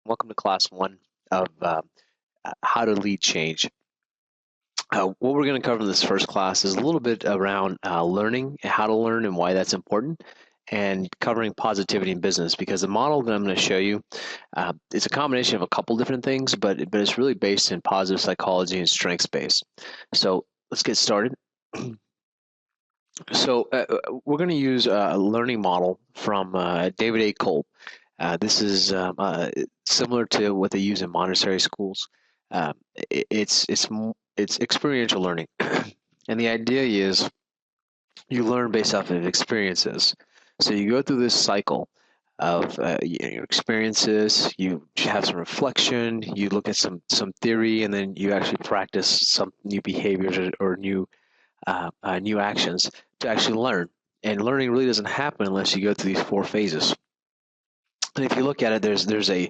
Welcome to class one of how to lead change. What we're going to cover in this first class is a little bit around learning, how to learn, and why that's important, and covering positivity in business. Because the model that I'm going to show you, it's a combination of a couple different things, but it's really based in positive psychology and strengths based. So let's get started. So we're going to use a learning model from David A. Kolb. This is similar to what they use in Montessori schools. Um, it's experiential learning, and the idea is you learn based off of experiences. So you go through this cycle of your experiences. You have some reflection. You look at some theory, and then you actually practice some new behaviors or new actions to actually learn. And learning really doesn't happen unless you go through these four phases. And if you look at it, there's a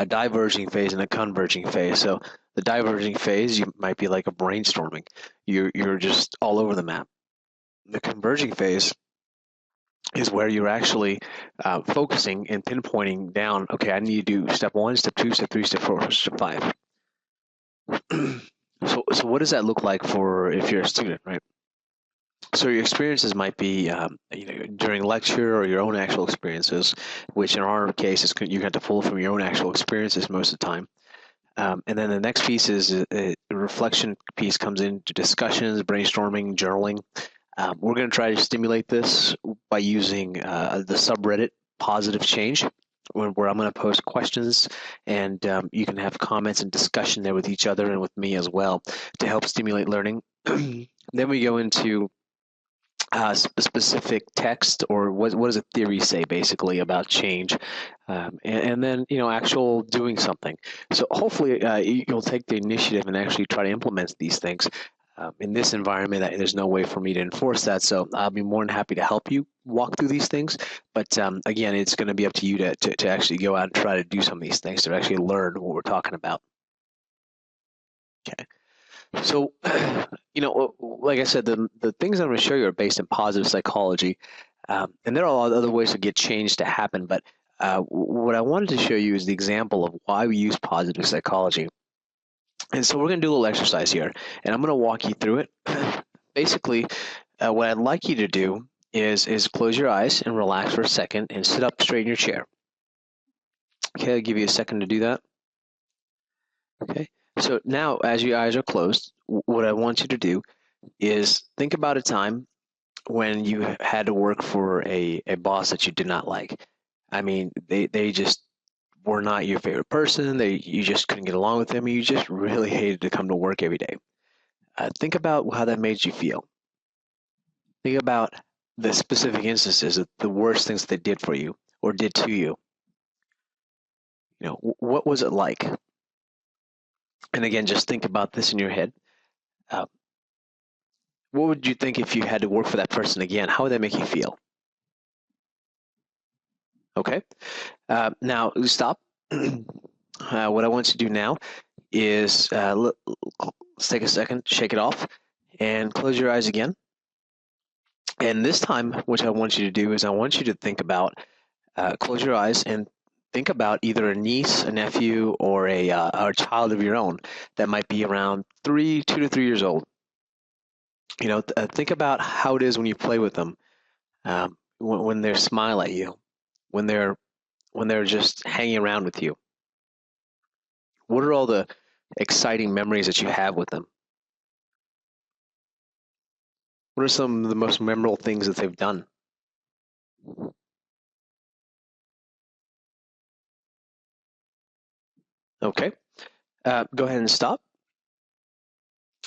diverging phase and a converging phase. So the diverging phase, you might be like a brainstorming. You're just all over the map. The converging phase is where you're actually focusing and pinpointing down. Okay, I need to do step one, step two, step three, step four, step five. So what does that look like for if you're a student, right? So your experiences might be, during lecture or your own actual experiences, which in our case is you have to pull from your own actual experiences most of the time. And then the next piece is a reflection piece comes into discussions, brainstorming, journaling. We're going to try to stimulate this by using the subreddit Positive Change, where I'm going to post questions and you can have comments and discussion there with each other and with me as well to help stimulate learning. Then we go into specific text or what does a theory say basically about change, and then actual doing something. So hopefully you'll take the initiative and actually try to implement these things. In this environment, there's no way for me to enforce that, so I'll be more than happy to help you walk through these things. But again, it's going to be up to you to actually go out and try to do some of these things to actually learn what we're talking about. Okay. So, like I said, the things I'm going to show you are based in positive psychology, and there are a lot of other ways to get change to happen. But what I wanted to show you is the example of why we use positive psychology. And so we're going to do a little exercise here, and I'm going to walk you through it. Basically, what I'd like you to do is close your eyes and relax for a second and sit up straight in your chair. Okay, I'll give you a second to do that. Okay. So now, as your eyes are closed, what I want you to do is think about a time when you had to work for a boss that you did not like. I mean, they just were not your favorite person. You just couldn't get along with them. You just really hated to come to work every day. Think about how that made you feel. Think about the specific instances of the worst things they did for you or did to you. What was it like? And again, just think about this in your head. Uh, what would you think if you had to work for that person again? How would that make you feel? Okay. Now stop. What I want you to do now is let's take a second, shake it off, and close your eyes again. And this time, what I want you to do is I want you to think about, close your eyes and think about either a niece, a nephew, or a child of your own that might be around 2 to 3 years old. Think about how it is when you play with them, when they smile at you, when they're just hanging around with you. What are all the exciting memories that you have with them? What are some of the most memorable things that they've done? Okay, go ahead and stop.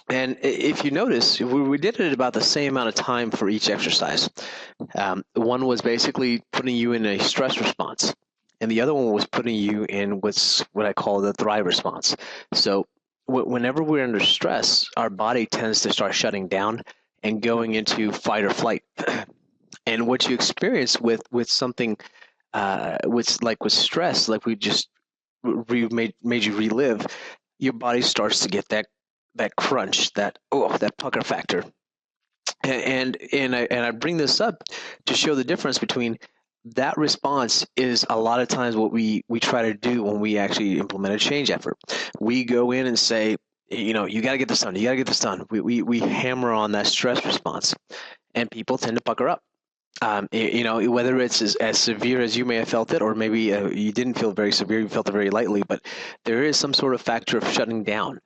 And if you notice, we did it about the same amount of time for each exercise. One was basically putting you in a stress response, and the other one was putting you in what I call the thrive response. So whenever we're under stress, our body tends to start shutting down and going into fight or flight. And what you experience with something, with stress, like we just made you relive, your body starts to get that crunch, that pucker factor. And I bring this up to show the difference between that response is a lot of times what we try to do when we actually implement a change effort. We go in and say, you got to get this done. You got to get this done. We hammer on that stress response, and people tend to pucker up. Whether it's as severe as you may have felt it, or maybe you didn't feel very severe, you felt it very lightly, but there is some sort of factor of shutting down.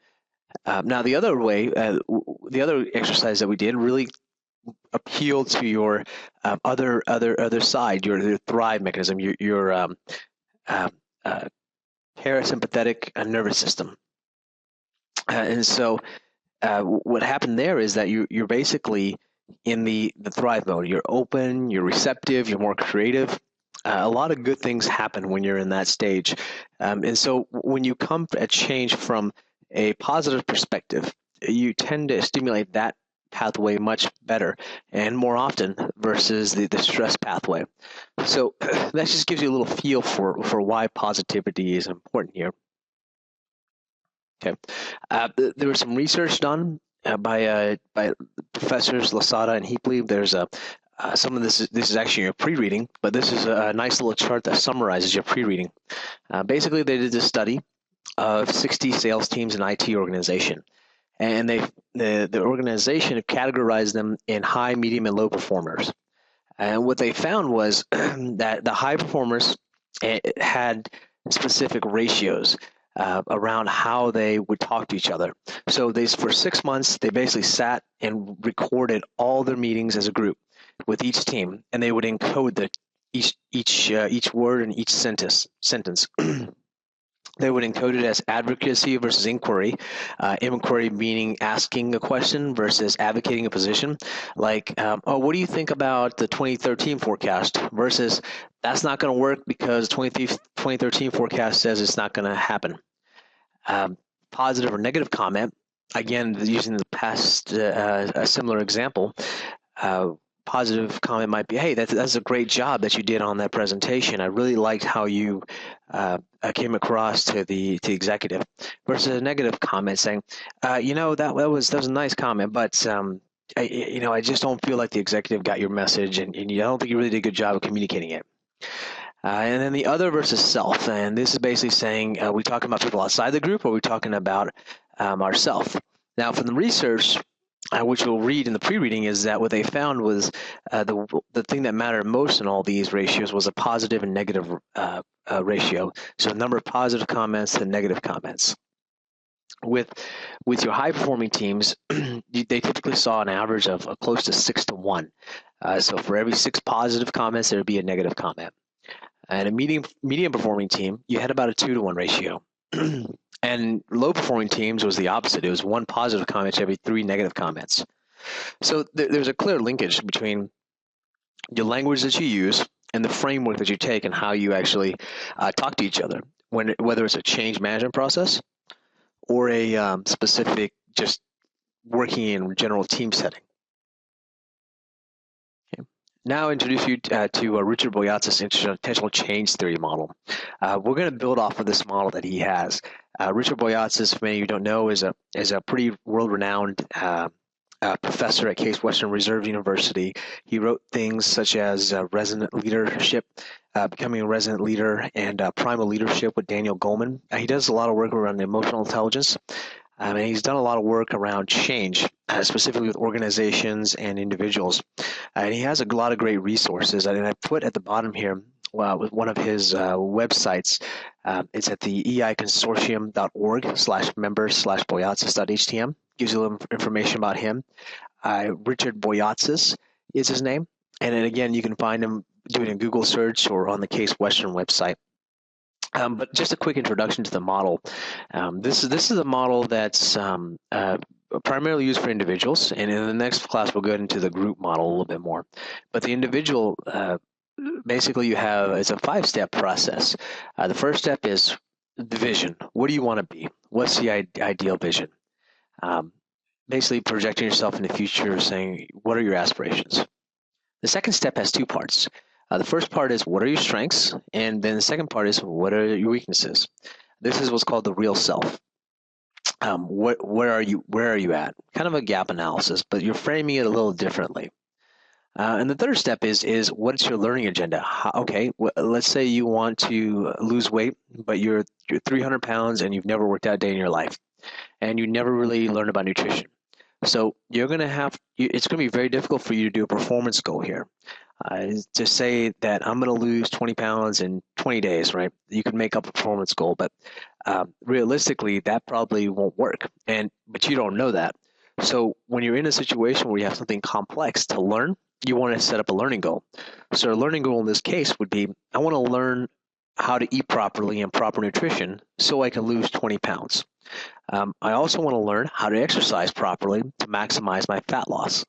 Now, the other exercise that we did really appealed to your other side, your thrive mechanism, your uh, uh, parasympathetic nervous system. And so what happened there is that you're basically in the thrive mode. You're open, you're receptive, you're more creative. A lot of good things happen when you're in that stage. And so when you come at change from a positive perspective, you tend to stimulate that pathway much better and more often versus the stress pathway. So that just gives you a little feel for why positivity is important here. Okay. There was some research done by professors Lasada and Heapley. There's some of this is actually your pre-reading, but this is a nice little chart that summarizes your pre-reading. Basically, they did a study of 60 sales teams in IT organization, and the organization categorized them in high, medium, and low performers. And what they found was that the high performers had specific ratios around how they would talk to each other. So for 6 months, they basically sat and recorded all their meetings as a group with each team, and they would encode each word and each sentence. They would encode it as advocacy versus inquiry. Inquiry meaning asking a question versus advocating a position. Like, what do you think about the 2013 forecast versus that's not going to work because 2013 forecast says it's not going to happen. Positive or negative comment, again, using the past, a similar example, positive comment might be, hey, that's a great job that you did on that presentation. I really liked how you came across to the executive. Versus a negative comment saying, that was a nice comment, but I just don't feel like the executive got your message, and I don't think you really did a good job of communicating it. And then the other versus self, and this is basically saying, are we talking about people outside the group, or are we talking about ourself? Now, from the research, which we'll read in the pre-reading, is that what they found was the thing that mattered most in all these ratios was a positive and negative ratio. So the number of positive comments to negative comments. With your high-performing teams, they typically saw an average of close to 6-1. So for every 6 positive comments, there would be a negative comment. And a medium performing team, you had about a 2-to-1 ratio. And low performing teams was the opposite. It was 1 positive comment to every 3 negative comments. So there's a clear linkage between your language that you use and the framework that you take and how you actually talk to each other, whether it's a change management process or a specific just working in general team setting. Now introduce you to Richard Boyatzis' intentional change theory model. We're going to build off of this model that he has. Richard Boyatzis, for many of you don't know, is a pretty world-renowned professor at Case Western Reserve University. He wrote things such as Resonant Leadership, Becoming a Resonant Leader, and Primal Leadership with Daniel Goleman. He does a lot of work around emotional intelligence. And he's done a lot of work around change, specifically with organizations and individuals. And he has a lot of great resources. And I put at the bottom here with one of his websites. It's at the eiconsortium.org/members/boyatzis.htm. Gives you a little information about him. Richard Boyatzis is his name. And then again, you can find him doing a Google search or on the Case Western website. But just a quick introduction to the model. This is a model that's primarily used for individuals, and in the next class we'll go into the group model a little bit more. But the individual, basically it's a 5-step process. The first step is the vision. What do you want to be? What's the ideal vision? Basically projecting yourself in the future, saying, what are your aspirations? The second step has 2 parts. The first part is, what are your strengths? And then the second part is, what are your weaknesses? This is what's called the real self. Where are you at? Kind of a gap analysis, but you're framing it a little differently. And the third step is what's your learning agenda? Okay, let's say you want to lose weight, but you're 300 pounds and you've never worked out a day in your life, and you never really learned about nutrition. So you're going to it's going to be very difficult for you to do a performance goal here. To say that I'm going to lose 20 pounds in 20 days, right? You can make up a performance goal, but realistically, that probably won't work. But you don't know that. So when you're in a situation where you have something complex to learn, you want to set up a learning goal. So a learning goal in this case would be, I want to learn how to eat properly and proper nutrition so I can lose 20 pounds. I also want to learn how to exercise properly to maximize my fat loss.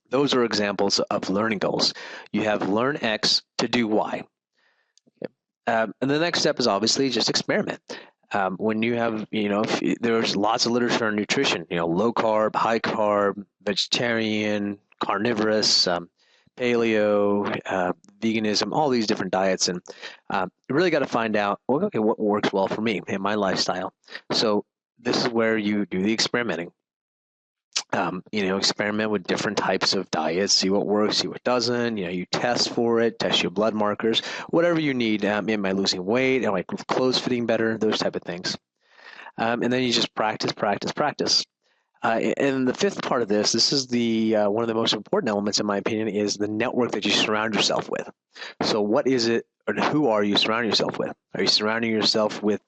Those are examples of learning goals. You have learn X to do Y. And the next step is obviously just experiment. When you have, there's lots of literature on nutrition, low carb, high carb, vegetarian, carnivorous, paleo, veganism, all these different diets. And you really got to find out, well, okay, what works well for me and my lifestyle. So this is where you do the experimenting. Experiment with different types of diets, see what works, see what doesn't. You test for it, test your blood markers, whatever you need. Am I losing weight? Am my clothes fitting better? Those type of things. And then you just practice, practice, practice. And the fifth part of this is the one of the most important elements, in my opinion, is the network that you surround yourself with. So what is it, or who are you surrounding yourself with? Are you surrounding yourself with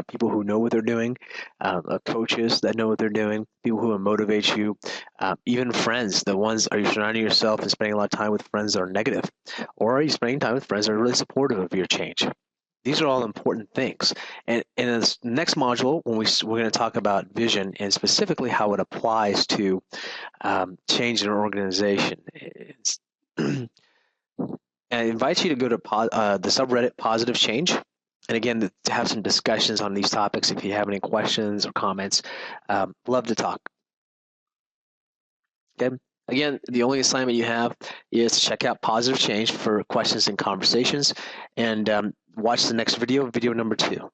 people who know what they're doing, coaches that know what they're doing, people who will motivate you, even friends? Are you surrounding yourself and spending a lot of time with friends that are negative? Or are you spending time with friends that are really supportive of your change? These are all important things. And in this next module, we're going to talk about vision and specifically how it applies to change in an organization. I invite you to go to the subreddit Positive Change. And again, to have some discussions on these topics. If you have any questions or comments, love to talk. Okay. Again, the only assignment you have is to check out Positive Change for questions and conversations, and watch the next video number 2.